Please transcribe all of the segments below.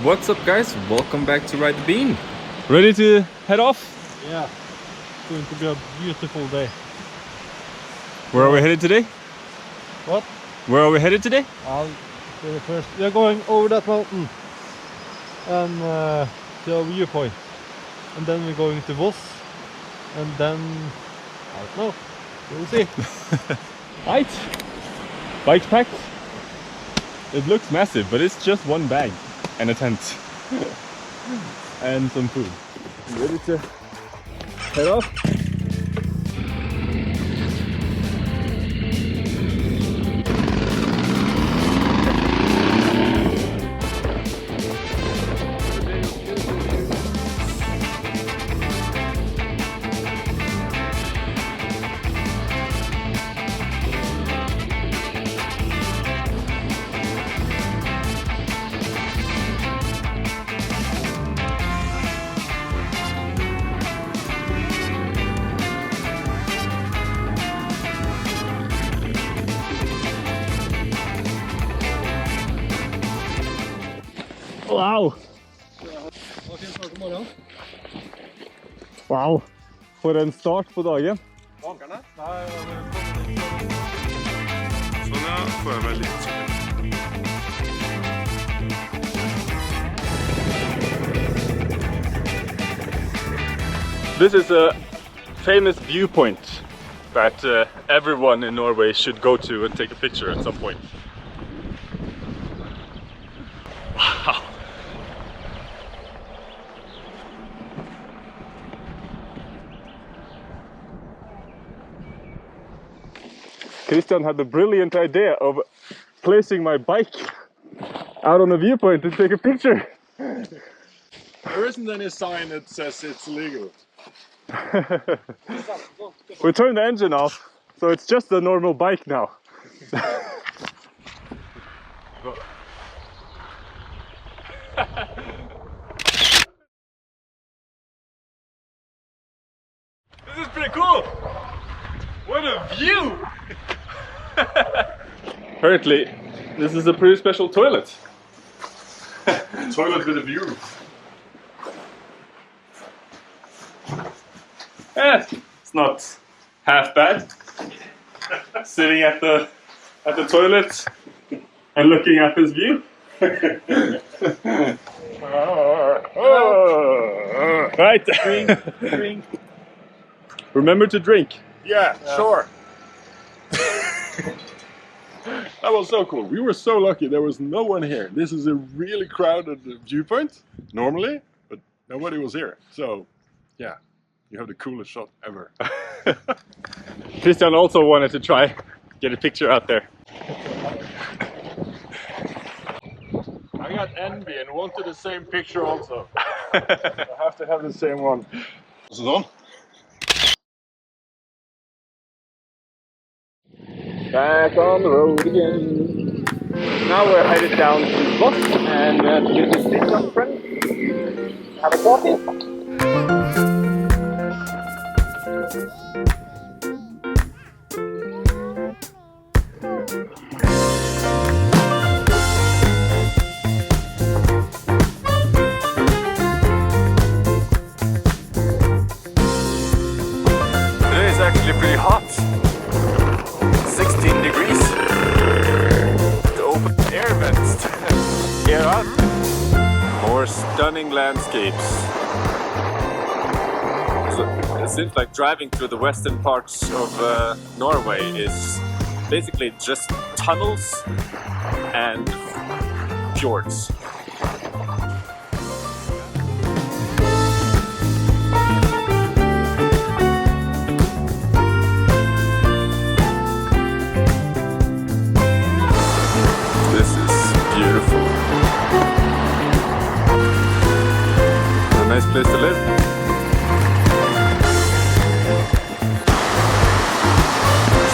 What's up, guys? Welcome back to Ride the Bean. Ready to head off? Yeah, it's going to be a beautiful day. Where are we headed today? What? Where are we headed today? First, we are going over that mountain and to a viewpoint, and then we're going to Voss, and then I don't know. We'll see. Right. Bike packed. It looks massive, but it's just one bag and a tent and some food. Ready to head off? Wow! Wow! For en start på dagen. Sånn, ja. Får jeg meg litt sånn. This is a famous viewpoint that everyone in Norway should go to and take a picture at some point. Wow! Christian had the brilliant idea of placing my bike out on the viewpoint to take a picture. There isn't any sign that says it's legal. We turned the engine off, so it's just a normal bike now. This is pretty cool! What a view! Apparently, this is a pretty special toilet. Toilet with a view. Yeah, it's not half bad. Sitting at the toilet and looking at this view. Right. Drink. Remember to drink. Yeah, sure. That was so cool. We were so lucky there was no one here. This is a really crowded viewpoint, normally, but nobody was here. So, yeah, you have the coolest shot ever. Christian also wanted to try get a picture out there. I got envy and wanted the same picture also. I have to have the same one. Is it on? Back on the road again. Now we're headed down to Voss and visit Christian's friend. Have a coffee. Today is actually pretty hot. 16 degrees. The open air vents. Air out. More stunning landscapes. So it seems like driving through the western parts of Norway is basically just tunnels and fjords. Nice place to live.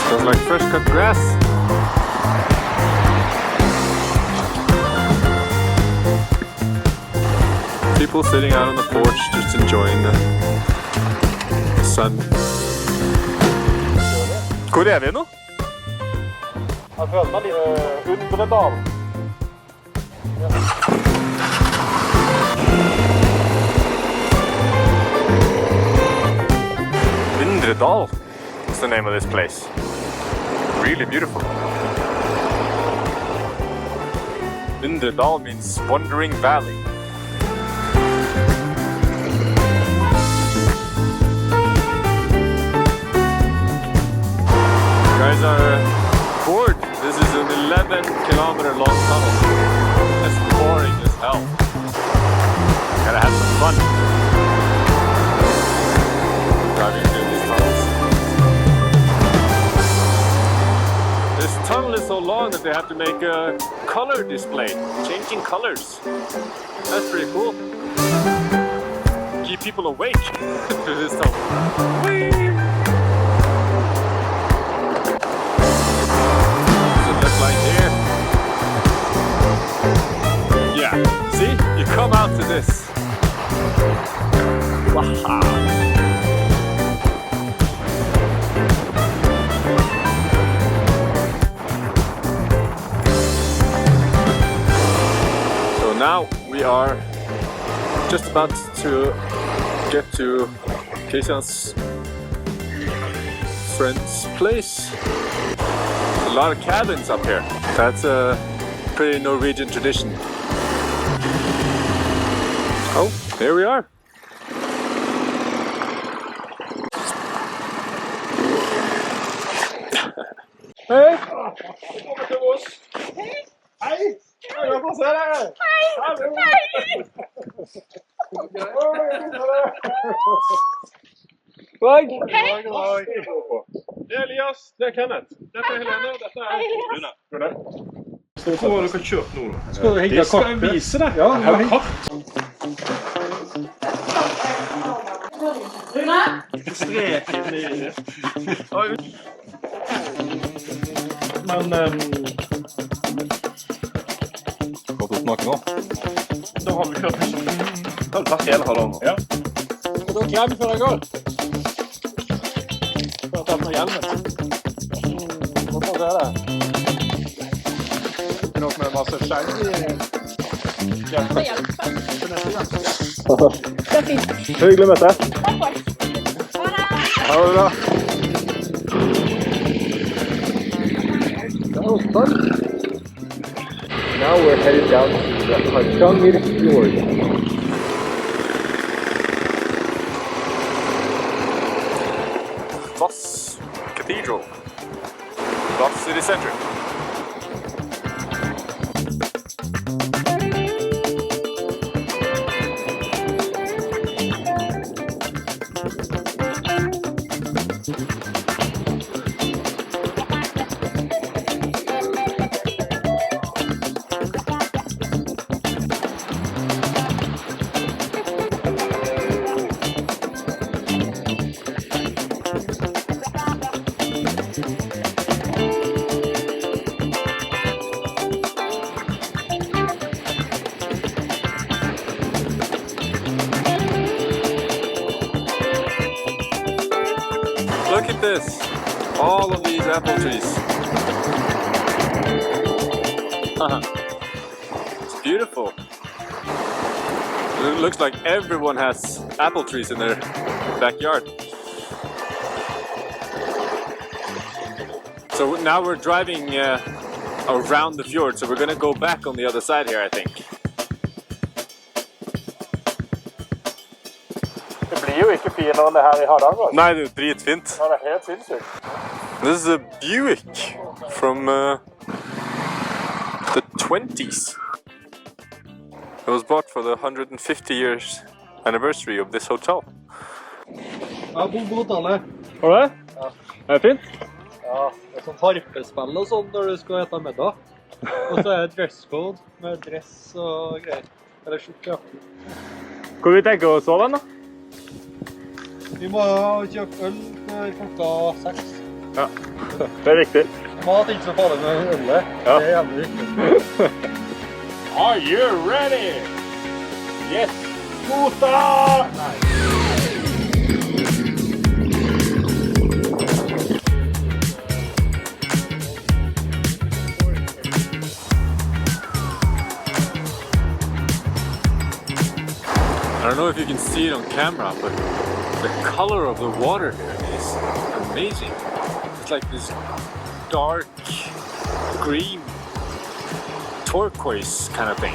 Smells like fresh cut grass. People sitting out on the porch just enjoying the sun. Hvor er vi nå? Jeg føler meg litt UNDREDAL. UNDREDAL is the name of this place. Really beautiful. UNDREDAL means wandering valley. You guys are bored. This is an 11-kilometer long tunnel. It's boring as hell. Gotta have some fun driving through these tunnels. This tunnel is so long that they have to make a color display, changing colors. That's pretty cool. Keep people awake through this tunnel. Whee! Like here. Yeah, see? You come out to this. Wow. So now we are just about to get to Christian's friend's place. A lot of cabins up here. That's a pretty Norwegian tradition. Oh, here we are. Hei! Velkommen til Voss. Hei! Jeg får se deg. Hei! Det er Elias, det er Kenneth. Dette er Helene, dette er Rune. Hvor har dere kjørt nå? Skal du hente Det skal jeg vise deg. Ja, Jeg har kart. Rune? Streken i det. Men godt å smake nå. Da har vi kjørt. Da har du tatt hele halvandet. Ja. Og da krem før jeg går. For å ta på hjelmen. Hvorfor er det? Noe med masse skjegg i Det er fint. Hyggelig møte. Takk for. Ha det. Ha det bra. Now we're headed down to the Hardanger fjord. Voss Cathedral. Voss City Center. Look at this! All of these apple trees. It's beautiful. It looks like everyone has apple trees in their backyard. So now we're driving around the fjord, so we're gonna go back on the other side here, I think. Det blir jo ikke finere enn det her i Hardanger. Nei, det er dritfint. Ja, det er helt sinnssykt. This is a Buick from the 20s. It was bought for the 150 years anniversary of this hotel. Ja, god hotellet. Har du det? Ja. Er det fint? Ja, det er sånn harpespill og sånn når du skal ete middag. Og så er det dresscode med dress og greier. Eller skjorte, ja. Hvor vi tenker å sove da? Vi må kjøpe øl før klokka 6. Ja, det er viktig. Mat er ikke så farlig med ølet. Ja. Det er jævlig viktig. Are you ready? Yes! Mota! I don't know if you can see it on camera, but the color of the water here is amazing. It's like this dark green turquoise kind of thing.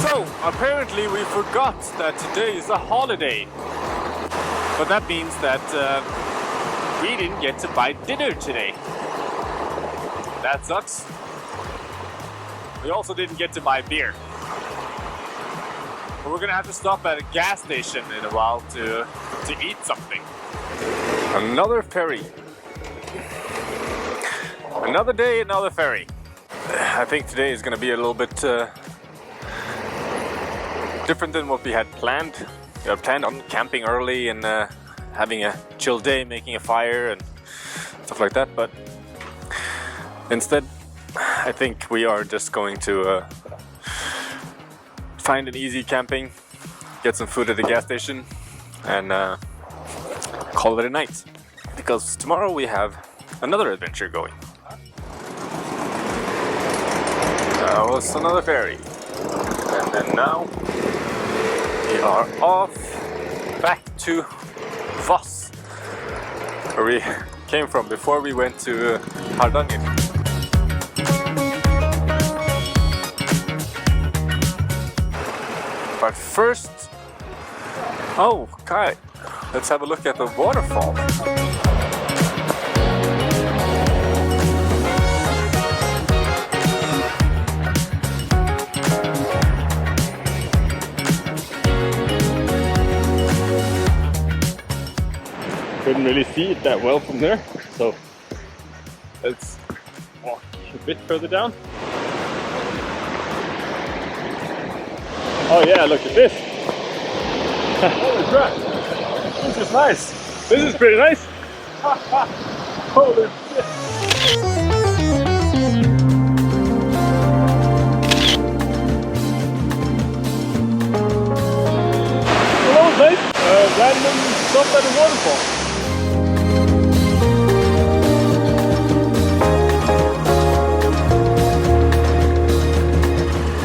So apparently we forgot that today is a holiday, but that means that we didn't get to buy dinner today. That sucks. We also didn't get to buy beer. But we're gonna have to stop at a gas station in a while to eat something. Another ferry. Another day, another ferry. I think today is gonna be a little bit different than what we had planned. We had planned on camping early and having a chill day, making a fire and stuff like that, but instead I think we are just going to find an easy camping, get some food at the gas station and call it a night, because tomorrow we have another adventure going. That was another ferry, and then now we are off back to Voss, where we came from before we went to Hardanger. But first, oh, okay, let's have a look at the waterfall. Couldn't really see it that well from there, so let's walk a bit further down. Oh yeah, look at this! Holy crap! This is nice! This is pretty nice! Holy shit! Hello, nice! Random stop at the waterfall.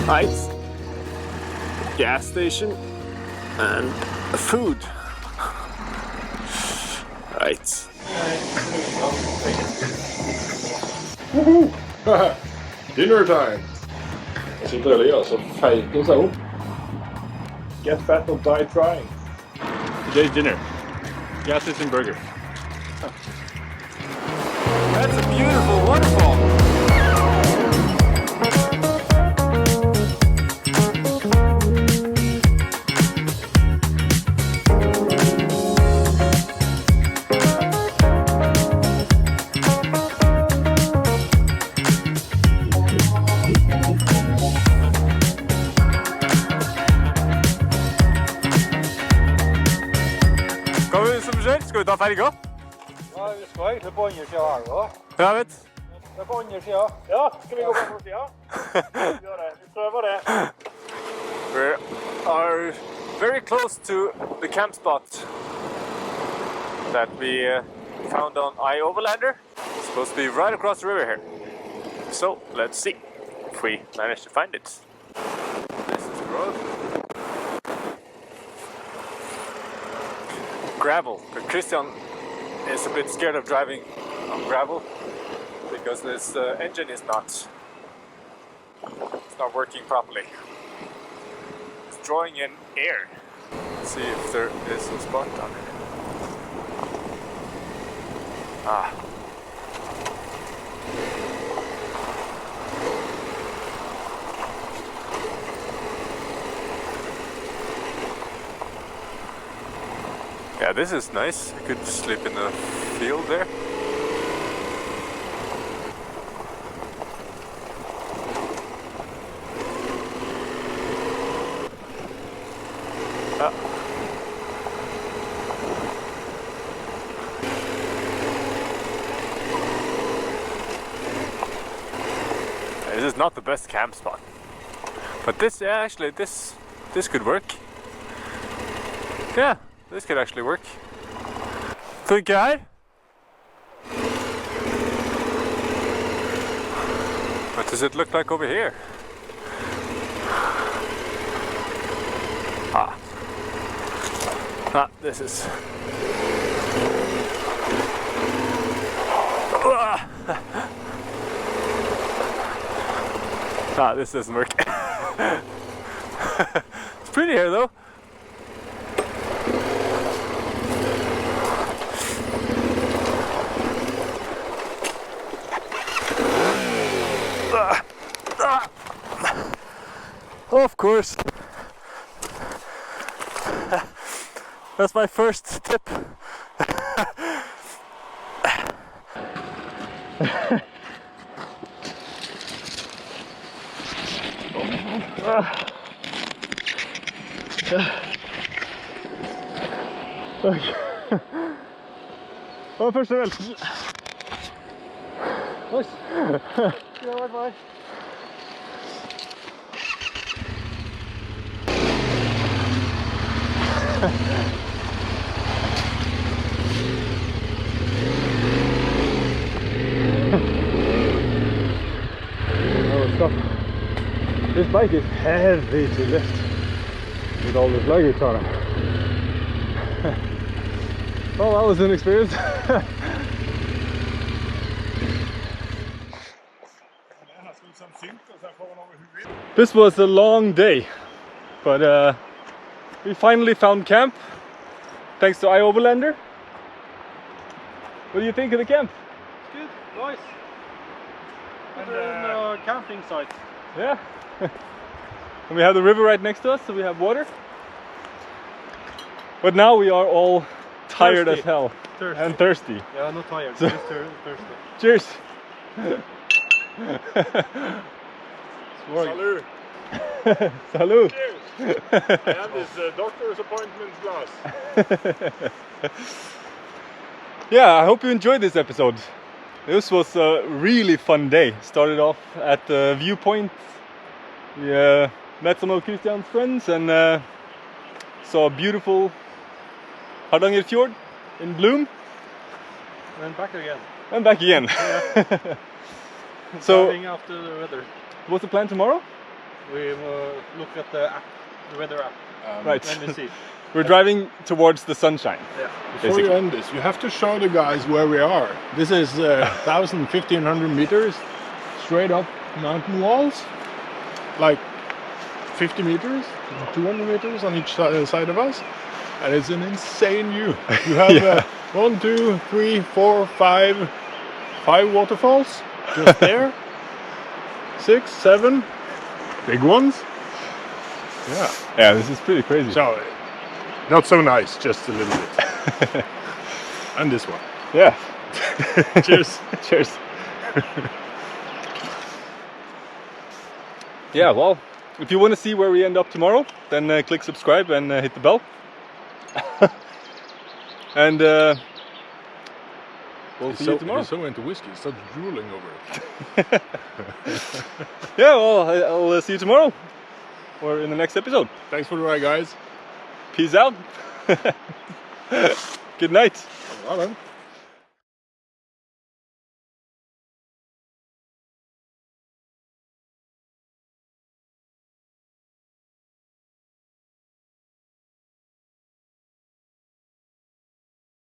Right. Gas station and food. Right. Woohoo! Dinner time! Jag sitter Elias och fejkar så. Get fat or die trying. Today's dinner. Gas station burger. That's a beautiful waterfall. Ska vi ta färja? Ja, vi ska egentligen på undersidan här då. Jag vet. Det är på undersidan. Ja, ska vi gå på undersidan? Gör det, vi prövar det. We are very close to the camp spot that we found on Overlander. It's supposed to be right across the river here. So let's see if we manage to find it. This is the road. Gravel, but Christian is a bit scared of driving on gravel because this engine is not working properly. It's drawing in air. Let's see if there is a spot on it. Ah. Yeah, this is nice. I could sleep in the field there. This is not the best camp spot, but this actually this could work. Yeah, this could actually work. Think I? What does it look like over here? Ah. Ah, this is... Ah, this doesn't work. It's pretty here though. Of course. That's my first tip. Ja, första väl. Nice. Ja, bye. Oh, stop. This bike is heavy to lift with all this luggage on it. Well, that was an experience. This was a long day, but we finally found camp thanks to Overlander. What do you think of the camp? Good, nice. And camping site. Yeah. And we have the river right next to us, so we have water. But now we are all tired Thirsty. as hell. Thirsty. And thirsty. Yeah, not tired, So- just thirsty. Cheers! Salut! Salut! Cheers! I have this doctor's appointment glass. Yeah, I hope you enjoyed this episode. This was a really fun day. Started off at the viewpoint. We met some of Christian's friends and saw a beautiful Hardanger fjord in bloom. And back again. And back again. Yeah. So, Driving after the weather. what's the plan tomorrow? We look at the app, the weather app. Right. Then we see. We're driving towards the sunshine. Yeah. Before you end this, you have to show the guys where we are. This is 1,500 meters straight up mountain walls, like 50 meters, 200 meters on each side of us, and it's an insane view. You have Yeah. 1, 2, 3, 4, 5 waterfalls just there, 6, 7 big ones. Yeah. Yeah, this is pretty crazy. So, not so nice, just a little bit. And this one. Yeah. Cheers. Cheers. Yeah, well, if you want to see where we end up tomorrow, then click subscribe and hit the bell. And we'll see you tomorrow. He's so into whiskey, he starts drooling over it. Yeah, well, I'll see you tomorrow or in the next episode. Thanks for the ride, guys. Peace out. Good night. Well done.